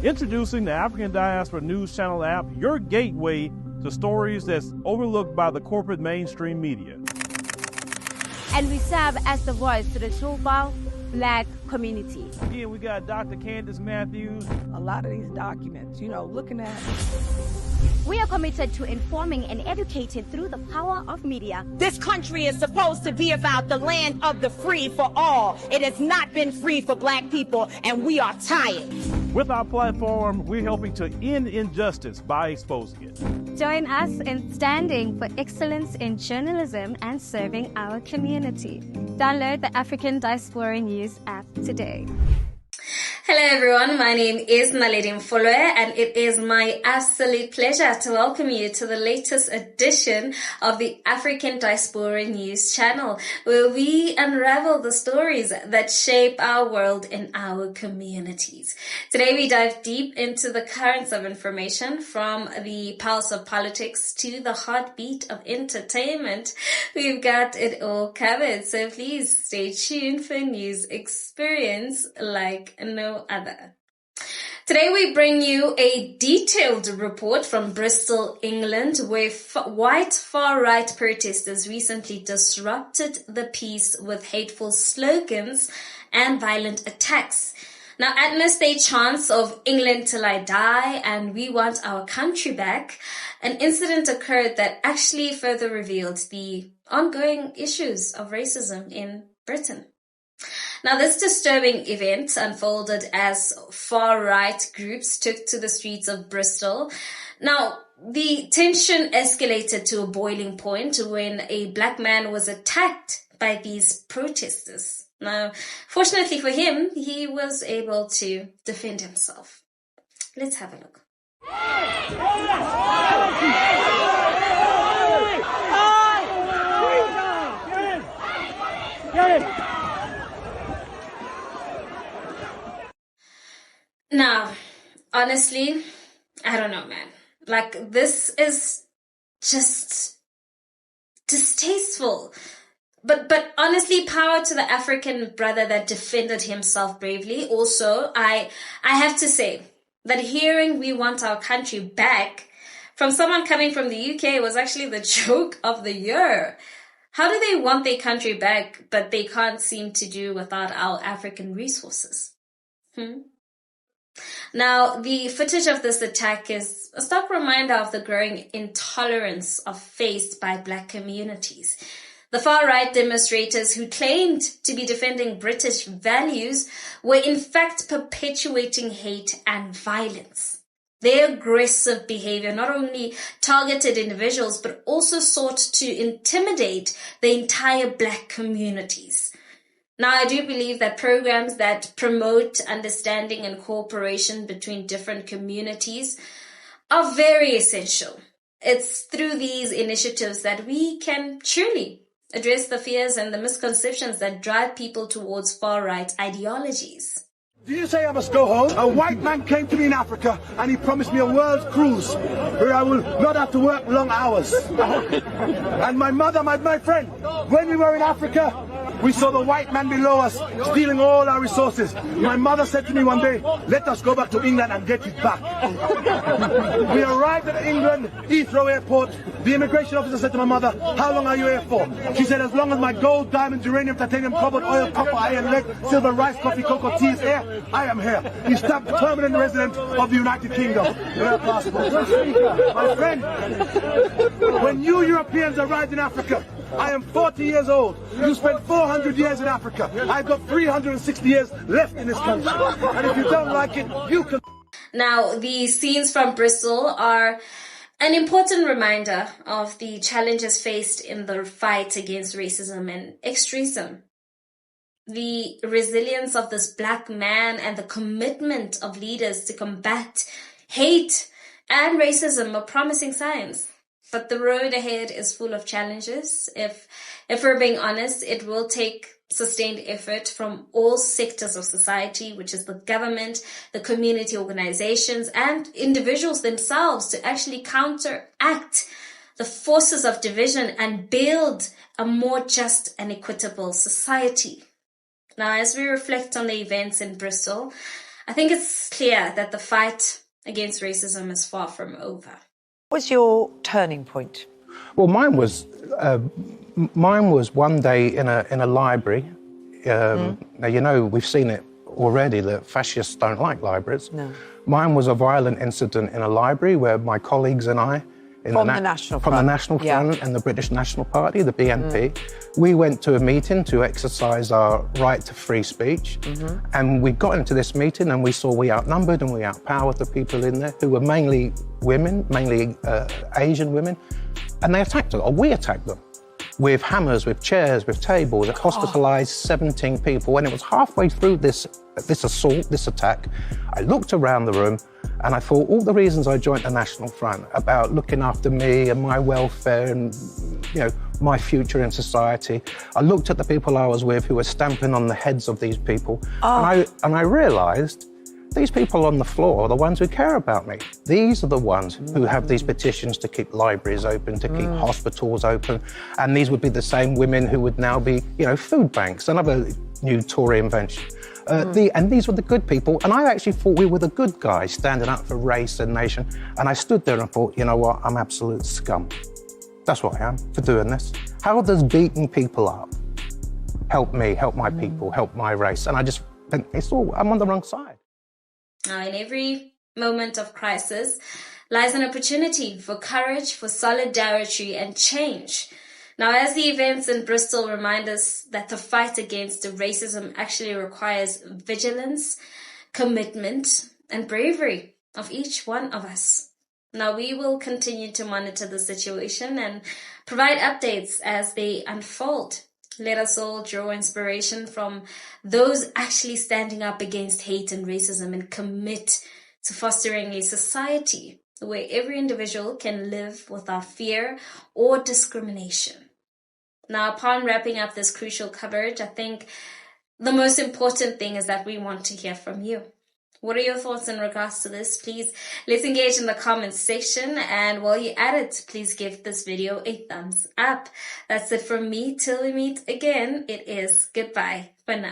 Introducing the African Diaspora News Channel app, your gateway to stories that's overlooked by the corporate mainstream media. And we serve as the voice to the Choctaw Black community. Again, we got Dr. Candace Matthews. A lot of these documents, looking at. We are committed to informing and educating through the power of media. This country is supposed to be about the land of the free for all. It has not been free for Black people, and we are tired. With our platform, we're helping to end injustice by exposing it. Join us in standing for excellence in journalism and serving our community. Download the African Diaspora News app today. Hello everyone, my name is Naledi Mfoloe and it is my absolute pleasure to welcome you to the latest edition of the African Diaspora News channel, where we unravel the stories that shape our world and our communities. Today we dive deep into the currents of information, from the pulse of politics to the heartbeat of entertainment. We've got it all covered, so please stay tuned for news experience like no other. Today we bring you a detailed report from Bristol, England, where white far-right protesters recently disrupted the peace with hateful slogans and violent attacks. Now, amidst a chants of England till I die and we want our country back, an incident occurred that actually further revealed the ongoing issues of racism in Britain. Now, this disturbing event unfolded as far-right groups took to the streets of Bristol. Now, the tension escalated to a boiling point when a black man was attacked by these protesters. Now, fortunately for him, he was able to defend himself. Let's have a look. Now, honestly, I don't know, man. Like, this is just distasteful. But honestly, power to the African brother that defended himself bravely. Also, I have to say that hearing "we want our country back" from someone coming from the UK was actually the joke of the year. How do they want their country back, but they can't seem to do without our African resources? Now, the footage of this attack is a stark reminder of the growing intolerance faced by Black communities. The far-right demonstrators who claimed to be defending British values were in fact perpetuating hate and violence. Their aggressive behavior not only targeted individuals, but also sought to intimidate the entire Black communities. Now, I do believe that programs that promote understanding and cooperation between different communities are very essential. It's through these initiatives that we can truly address the fears and the misconceptions that drive people towards far-right ideologies. Did you say I must go home? A white man came to me in Africa and he promised me a world cruise where I will not have to work long hours. And my mother, my friend, when we were in Africa, we saw the white man below us stealing all our resources. My mother said to me one day, "Let us go back to England and get it back." We arrived at England, Heathrow Airport. The immigration officer said to my mother, "How long are you here for?" She said, "As long as my gold, diamonds, uranium, titanium, cobalt, oil, copper, iron, lead, silver, rice, coffee, cocoa, tea is here, I am here." He stamped permanent resident of the United Kingdom with our passport. My friend, when you Europeans arrived in Africa, I am 40 years old. You spent 400 years in Africa. I've got 360 years left in this country. And if you don't like it, you can... Now, the scenes from Bristol are an important reminder of the challenges faced in the fight against racism and extremism. The resilience of this Black man and the commitment of leaders to combat hate and racism are promising signs. But the road ahead is full of challenges. If we're being honest, it will take sustained effort from all sectors of society, which is the government, the community organizations, and individuals themselves, to actually counteract the forces of division and build a more just and equitable society. Now, as we reflect on the events in Bristol, I think it's clear that the fight against racism is far from over. What was your turning point? Well, mine was one day in a library. Now, you know, we've seen it already that fascists don't like libraries. No. Mine was a violent incident in a library where my colleagues and I, From the National Front and the British National Party, the BNP, we went to a meeting to exercise our right to free speech. And we got into this meeting and we saw we outnumbered and we outpowered the people in there who were mainly women, mainly Asian women. And they attacked us, or we attacked them, with hammers, with chairs, with tables. It hospitalised 17 people. When it was halfway through this assault, this attack, I looked around the room and I thought all the reasons I joined the National Front about looking after me and my welfare and, you know, my future in society. I looked at the people I was with who were stamping on the heads of these people, and I realised these people on the floor are the ones who care about me. These are the ones who have these petitions to keep libraries open, to keep hospitals open, and these would be the same women who would now be, you know, food banks, another new Tory invention. And these were the good people, and I actually thought we were the good guys standing up for race and nation, and I stood there and thought, you know what, I'm absolute scum. That's what I am for doing this. How does beating people up help me, help my people, help my race? And I just think I'm on the wrong side. Now, in every moment of crisis lies an opportunity for courage, for solidarity and change. Now, as the events in Bristol remind us that the fight against racism actually requires vigilance, commitment, and bravery of each one of us. Now, we will continue to monitor the situation and provide updates as they unfold. Let us all draw inspiration from those actually standing up against hate and racism and commit to fostering a society where every individual can live without fear or discrimination. Now, upon wrapping up this crucial coverage, I think the most important thing is that we want to hear from you. What are your thoughts in regards to this? Please, let's engage in the comments section. And while you're at it, please give this video a thumbs up. That's it from me. Till we meet again, it is goodbye for now.